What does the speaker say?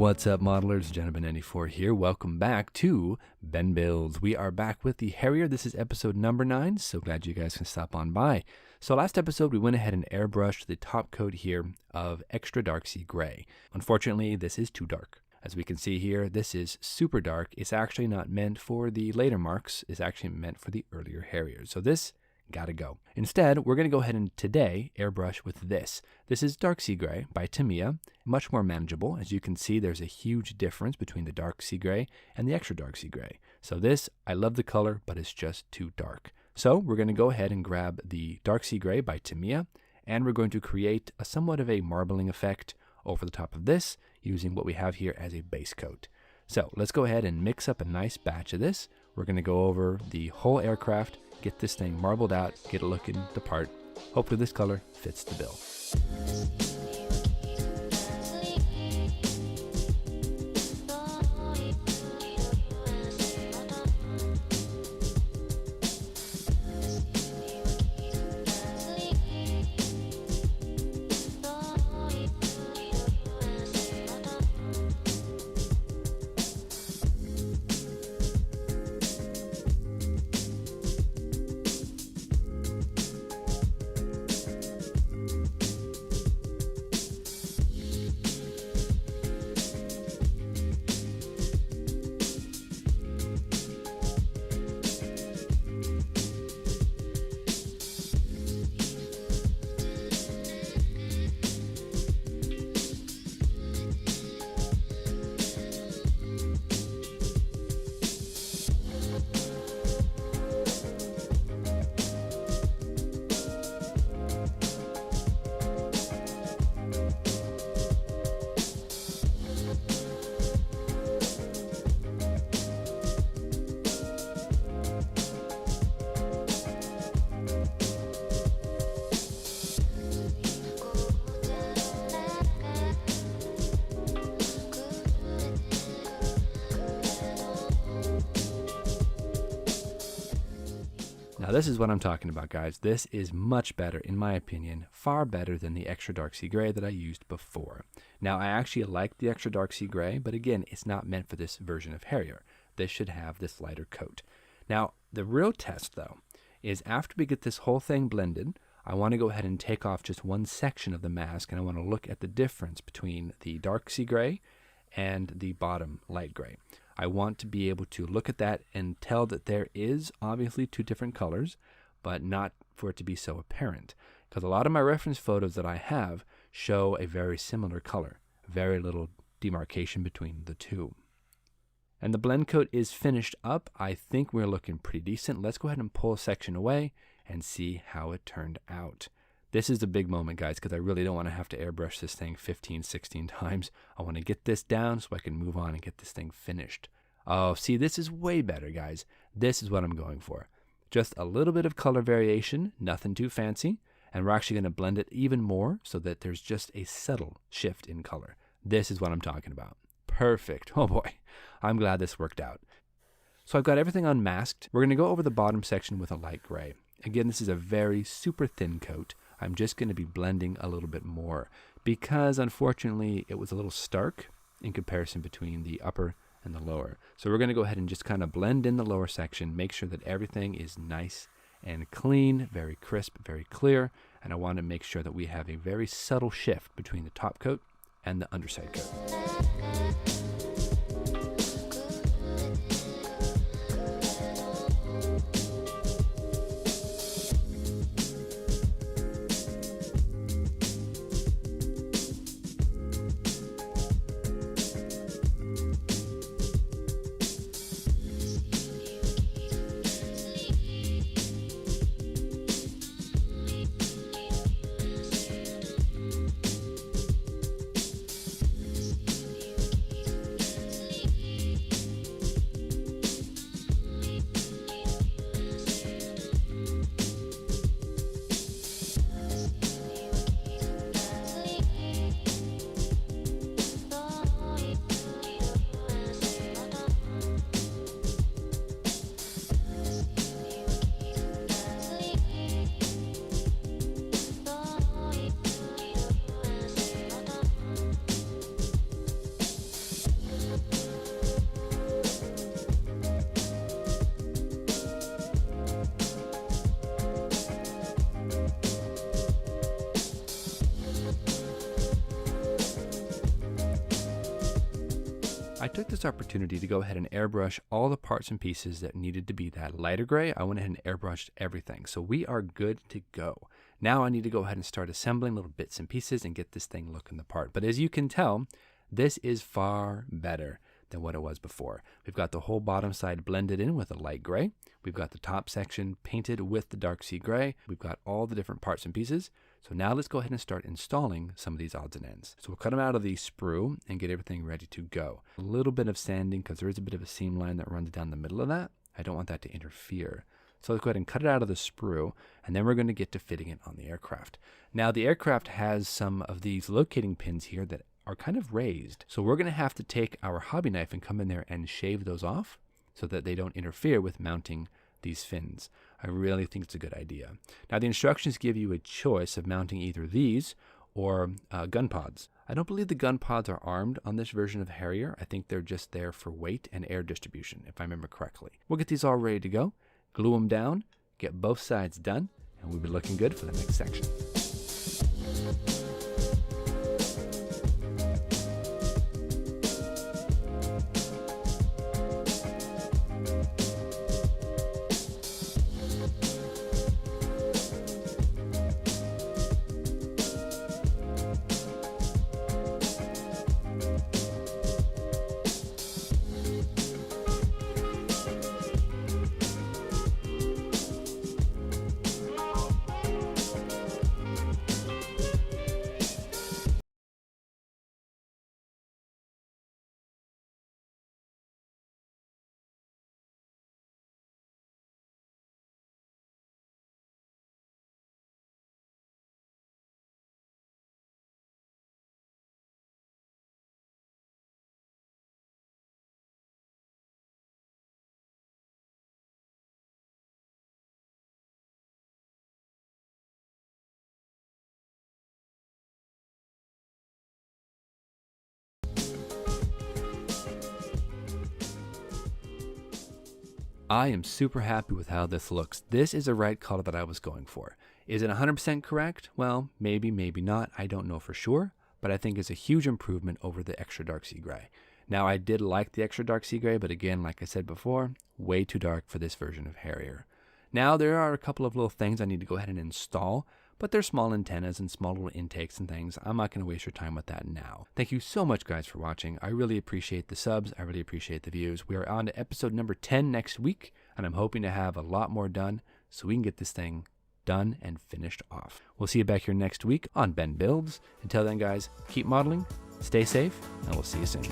What's up, modelers? Gentleman94 here. Welcome back to Ben Builds. We are back with the Harrier. This is episode number 9. So glad you guys can stop on by. So last episode, we went ahead and airbrushed the top coat here of Extra Dark Sea Gray. Unfortunately, this is too dark. As we can see here, this is super dark. It's actually not meant for the later marks. It's actually meant for the earlier Harriers. So this gotta go. Instead, we're going to go ahead and today airbrush with this. This is Dark Sea Gray by Tamiya. Much more manageable. As you can see, there's a huge difference between the Dark Sea Gray and the Extra Dark Sea Gray. So this, I love the color, but it's just too dark. So we're going to go ahead and grab the Dark Sea Gray by Tamiya, and we're going to create a somewhat of a marbling effect over the top of this using what we have here as a base coat. So let's go ahead and mix up a nice batch of this. We're going to go over the whole aircraft, get this thing marbled out, get it looking the part. Hopefully this color fits the bill. Now this is what I'm talking about, guys. This is much better, in my opinion, far better than the Extra Dark Sea Gray that I used before. Now I actually like the Extra Dark Sea Gray, but again, it's not meant for this version of Harrier. This should have this lighter coat. Now the real test though, is after we get this whole thing blended, I want to go ahead and take off just one section of the mask, and I want to look at the difference between the Dark Sea Gray and the bottom light gray. I want to be able to look at that and tell that there is obviously two different colors, but not for it to be so apparent. Because a lot of my reference photos that I have show a very similar color, very little demarcation between the two. And the blend coat is finished up. I think we're looking pretty decent. Let's go ahead and pull a section away and see how it turned out. This is the big moment, guys, because I really don't want to have to airbrush this thing 15, 16 times. I want to get this down so I can move on and get this thing finished. Oh, see, this is way better, guys. This is what I'm going for. Just a little bit of color variation, nothing too fancy, and we're actually going to blend it even more so that there's just a subtle shift in color. This is what I'm talking about. Perfect. Oh boy, I'm glad this worked out. So I've got everything unmasked. We're going to go over the bottom section with a light gray. Again, this is a very super thin coat. I'm just going to be blending a little bit more because unfortunately it was a little stark in comparison between the upper and the lower. So we're going to go ahead and just kind of blend in the lower section, make sure that everything is nice and clean, very crisp, very clear. And I want to make sure that we have a very subtle shift between the top coat and the underside coat. I took this opportunity to go ahead and airbrush all the parts and pieces that needed to be that lighter gray. I went ahead and airbrushed everything. So we are good to go. Now I need to go ahead and start assembling little bits and pieces and get this thing looking the part. But as you can tell, this is far better than what it was before. We've got the whole bottom side blended in with a light gray. We've got the top section painted with the dark sea gray. We've got all the different parts and pieces. So now let's go ahead and start installing some of these odds and ends. So we'll cut them out of the sprue and get everything ready to go. A little bit of sanding because there is a bit of a seam line that runs down the middle of that. I don't want that to interfere. So let's go ahead and cut it out of the sprue, and then we're going to get to fitting it on the aircraft. Now the aircraft has some of these locating pins here that are kind of raised. So we're going to have to take our hobby knife and come in there and shave those off so that they don't interfere with mounting these fins. I really think it's a good idea. Now the instructions give you a choice of mounting either these or gun pods. I don't believe the gun pods are armed on this version of Harrier. I think they're just there for weight and air distribution, if I remember correctly. We'll get these all ready to go, glue them down, get both sides done, and we'll be looking good for the next section. I am super happy with how this looks. This is the right color that I was going for. Is it 100% correct? Well, maybe, maybe not. I don't know for sure, but I think it's a huge improvement over the extra dark sea gray. Now, I did like the extra dark sea gray, but again, like I said before, way too dark for this version of Harrier. Now, there are a couple of little things I need to go ahead and install, but they're small antennas and small little intakes and things. I'm not going to waste your time with that now. Thank you so much, guys, for watching. I really appreciate the subs. I really appreciate the views. We are on to episode number 10 next week, and I'm hoping to have a lot more done so we can get this thing done and finished off. We'll see you back here next week on Ben Builds. Until then, guys, keep modeling, stay safe, and we'll see you soon.